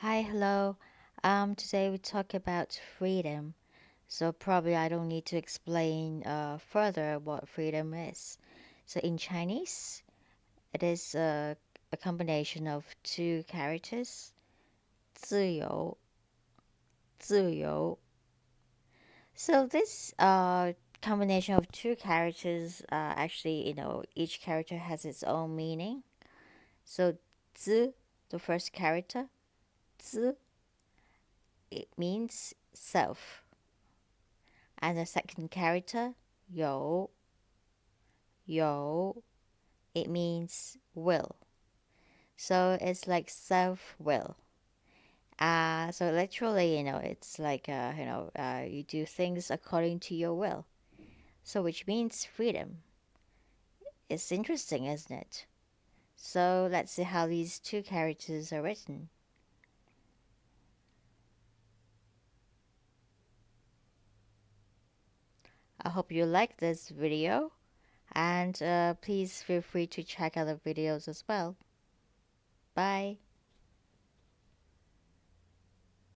Hi, hello. Today we talk about freedom. So probably I don't need to explain further what freedom is. So in Chinese, it is a combination of two characters, 自由, 自由. So this combination of two characters, actually, each character has its own meaning. So 自, the first character, 自, it means self. And the second character, 有, 有, it means will. So it's like self will. So literally, it's like, you do things according to your will. So which means freedom. It's interesting, isn't it? So let's see how these two characters are written. I hope you like this video, and please feel free to check other videos as well. Bye.